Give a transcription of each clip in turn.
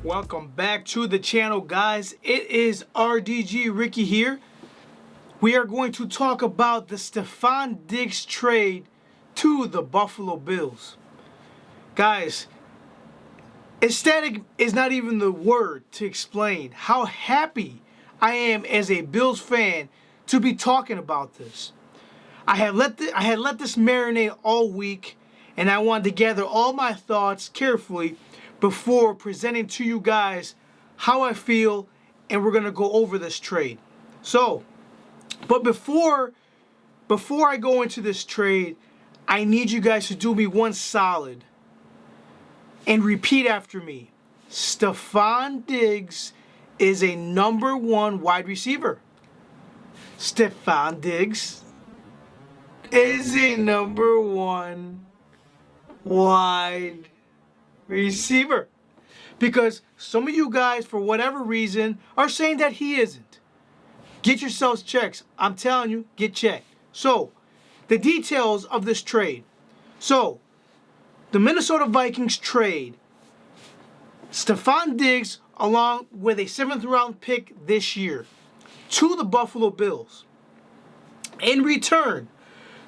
Welcome back to the channel, guys. It is RDG Ricky here. We are going to talk about the Stefon Diggs trade to the Buffalo Bills. Guys, ecstatic is not even the word to explain how happy I am as a Bills fan to be talking about this. I had let this marinate all week, and I wanted to gather all my thoughts carefully before presenting to you guys how I feel, and we're gonna go over this trade. But before I go into this trade, I need you guys to do me one solid and repeat after me. Stefon Diggs is a #1 wide receiver. Stefon Diggs is a #1 wide receiver. Because some of you guys, for whatever reason, are saying that he isn't. Get yourselves checks. I'm telling you, get checked. So, the details of this trade. So, the Minnesota Vikings trade Stefon Diggs along with a 7th round pick this year to the Buffalo Bills. In return,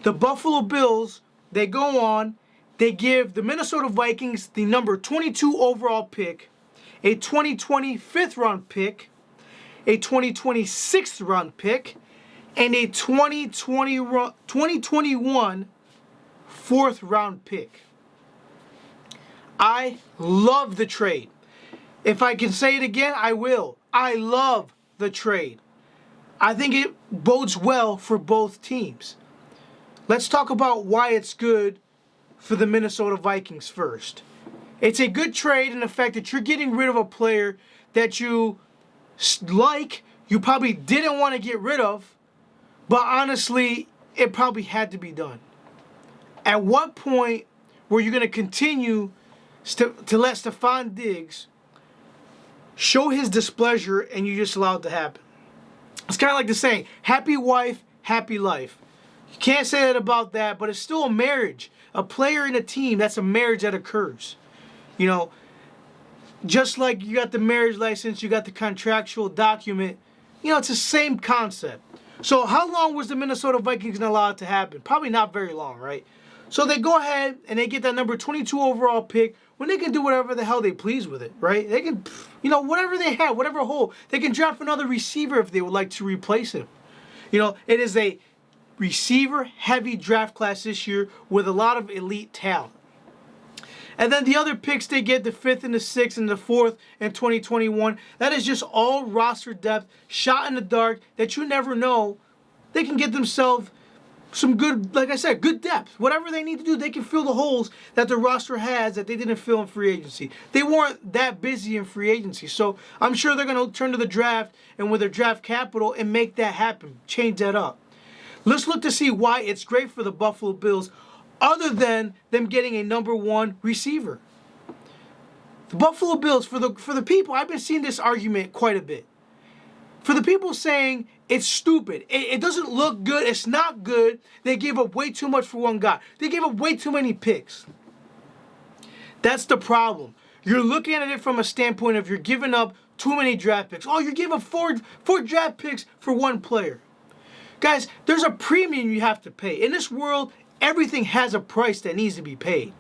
the Buffalo Bills, they go on, they give the Minnesota Vikings the number 22 overall pick, a 2020 5th round pick, a 2020 6th round pick, and a 2021 4th round pick. I love the trade. If I can say it again, I will. I love the trade. I think it bodes well for both teams. Let's talk about why it's good for the Minnesota Vikings first. It's a good trade in the fact that you're getting rid of a player that you like, you probably didn't want to get rid of, but honestly, it probably had to be done. At what point were you going to continue to let Stefon Diggs show his displeasure and you just allow it to happen? It's kind of like the saying, happy wife, happy life. You can't say that about that, but it's still a marriage. A player in a team, that's a marriage that occurs. You know, just like you got the marriage license, you got the contractual document. You know, it's the same concept. So how long was the Minnesota Vikings going to allow it to happen? Probably not very long, right? So they go ahead and they get that number 22 overall pick when they can do whatever the hell they please with it, right? They can, you know, whatever they have, whatever hole. They can draft another receiver if they would like to replace him. You know, it is a receiver-heavy draft class this year with a lot of elite talent. And then the other picks they get, the 5th and the 6th and the 4th in 2021, that is just all roster depth, shot in the dark, that you never know. They can get themselves some good, like I said, good depth. Whatever they need to do, they can fill the holes that the roster has that they didn't fill in free agency. They weren't that busy in free agency. So I'm sure they're going to turn to the draft and with their draft capital and make that happen, change that up. Let's look to see why it's great for the Buffalo Bills other than them getting a #1 receiver. The Buffalo Bills, for the people, I've been seeing this argument quite a bit. For the people saying it's stupid, it doesn't look good, it's not good, they gave up way too much for one guy. They gave up way too many picks. That's the problem. You're looking at it from a standpoint of you're giving up too many draft picks. Oh, you're giving up four draft picks for one player. Guys, there's a premium you have to pay. In this world, everything has a price that needs to be paid.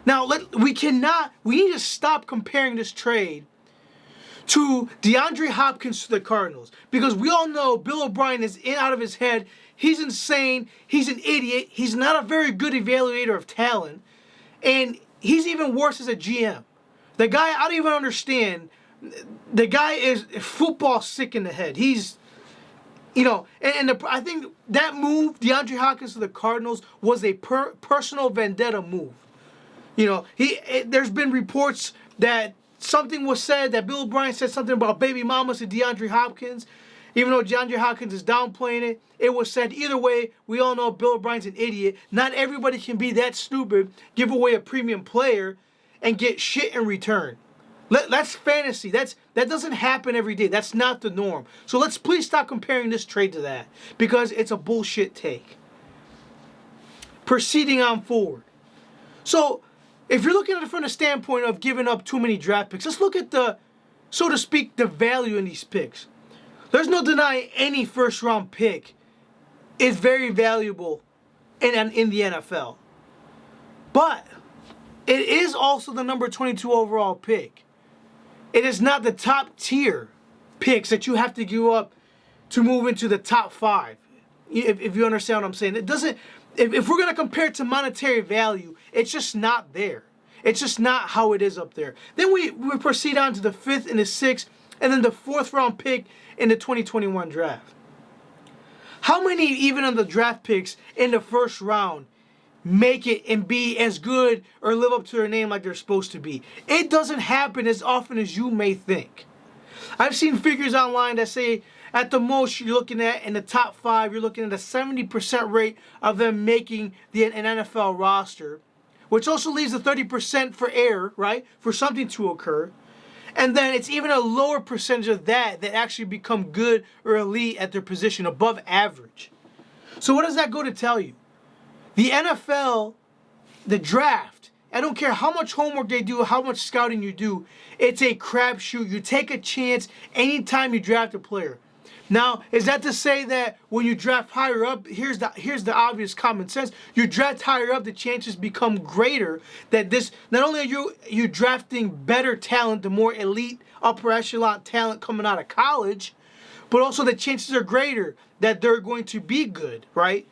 Now, we need to stop comparing this trade to DeAndre Hopkins to the Cardinals. Because we all know Bill O'Brien is out of his head. He's insane. He's an idiot. He's not a very good evaluator of talent. And he's even worse as a GM. The guy, I don't even understand. The guy is football sick in the head. He's... You know, I think that move, DeAndre Hopkins to the Cardinals, was a personal vendetta move. You know, there's been reports that something was said, that Bill O'Brien said something about baby mamas to DeAndre Hopkins. Even though DeAndre Hopkins is downplaying it, it was said either way, we all know Bill O'Brien's an idiot. Not everybody can be that stupid, give away a premium player, and get shit in return. That's fantasy. That doesn't happen every day. That's not the norm. So let's please stop comparing this trade to that, because it's a bullshit take. Proceeding on forward. So if you're looking at it from the standpoint of giving up too many draft picks, let's look at the, so to speak, the value in these picks. There's no denying any first round pick is very valuable in the NFL. But it is also the number 22 overall pick. It is not the top tier picks that you have to give up to move into the top 5. If you understand what I'm saying. It doesn't, if we're going to compare it to monetary value, it's just not there. It's just not how it is up there. Then we proceed on to the 5th and the 6th, and then the 4th round pick in the 2021 draft. How many, even of the draft picks in the first round, make it and be as good or live up to their name like they're supposed to be? It doesn't happen as often as you may think. I've seen figures online that say at the most you're looking at in the top 5, you're looking at a 70% rate of them making an NFL roster, which also leaves a 30% for error, right? For something to occur. And then it's even a lower percentage of that actually become good or elite at their position, above average. So what does that go to tell you? The NFL, the draft, I don't care how much homework they do, how much scouting you do, it's a crapshoot. You take a chance anytime you draft a player. Now, is that to say that when you draft higher up, here's the obvious common sense, you draft higher up, the chances become greater that this, not only are you drafting better talent, the more elite upper echelon talent coming out of college, but also the chances are greater that they're going to be good, right?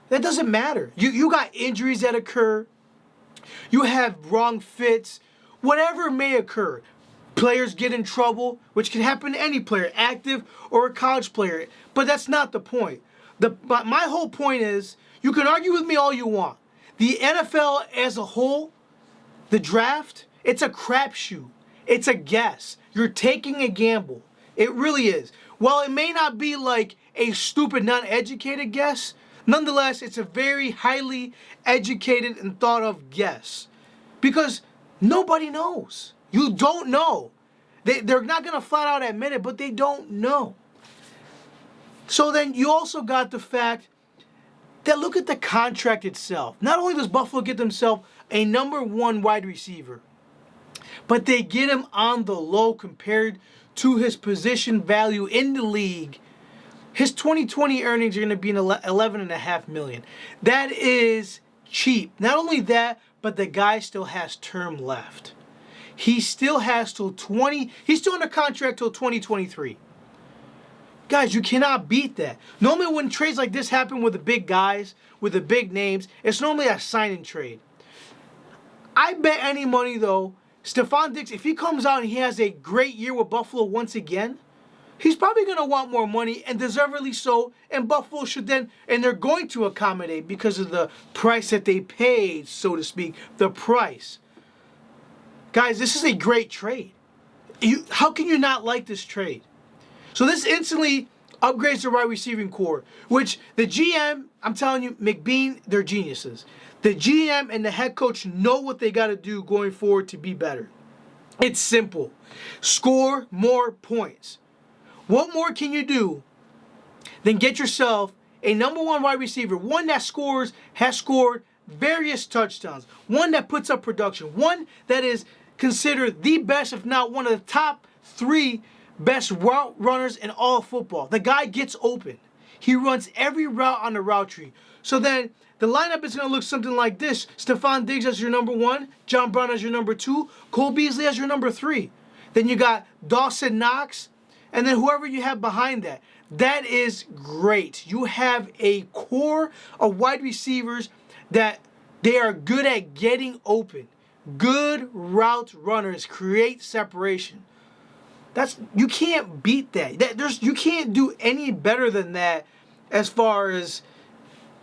That doesn't matter. You got injuries that occur. You have wrong fits. Whatever may occur. Players get in trouble, which can happen to any player, active or a college player. But that's not the point. My whole point is, you can argue with me all you want. The NFL as a whole, the draft, it's a crapshoot. It's a guess. You're taking a gamble. It really is. While it may not be like a stupid, non-educated guess, nonetheless, it's a very highly educated and thought of guess. Because nobody knows. You don't know. They're not going to flat out admit it, but they don't know. So then you also got the fact that look at the contract itself. Not only does Buffalo get themselves a number 1 wide receiver, but they get him on the low compared to his position value in the league. His 2020 earnings are going to be $11.5 million. That is cheap. Not only that, but the guy still has term left. He still has he's still under contract till 2023. Guys, you cannot beat that. Normally when trades like this happen with the big guys, with the big names, it's normally a sign and trade. I bet any money though, Stefon Diggs, if he comes out and he has a great year with Buffalo once again, he's probably going to want more money, and deservedly so, and Buffalo should then, and they're going to accommodate because of the price that they paid, so to speak, the price. Guys, this is a great trade. How can you not like this trade? So this instantly upgrades the wide receiving core, which the GM, I'm telling you, McBean, they're geniuses. The GM and the head coach know what they got to do going forward to be better. It's simple. Score more points. What more can you do than get yourself a number 1 wide receiver, one that has scored various touchdowns, one that puts up production, one that is considered the best, if not one of the top 3 best route runners in all of football. The guy gets open. He runs every route on the route tree. So then the lineup is going to look something like this. Stefon Diggs as your number 1, John Brown as your number 2, Cole Beasley as your number 3. Then you got Dawson Knox, and then whoever you have behind that. That is great. You have a core of wide receivers that they are good at getting open. Good route runners create separation. You can't beat that. You can't do any better than that as far as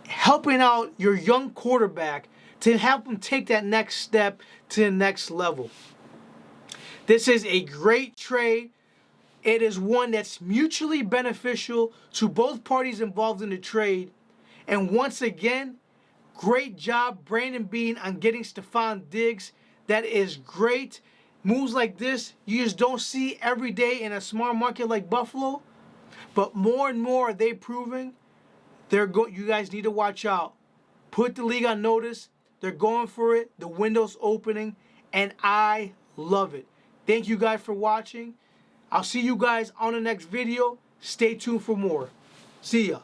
helping out your young quarterback to help him take that next step to the next level. This is a great trade. It is one that's mutually beneficial to both parties involved in the trade. And once again, great job, Brandon Beane, on getting Stefon Diggs. That is great. Moves like this, you just don't see every day in a small market like Buffalo. But more and more are they proving you guys need to watch out. Put the league on notice. They're going for it. The window's opening, and I love it. Thank you guys for watching. I'll see you guys on the next video. Stay tuned for more. See ya.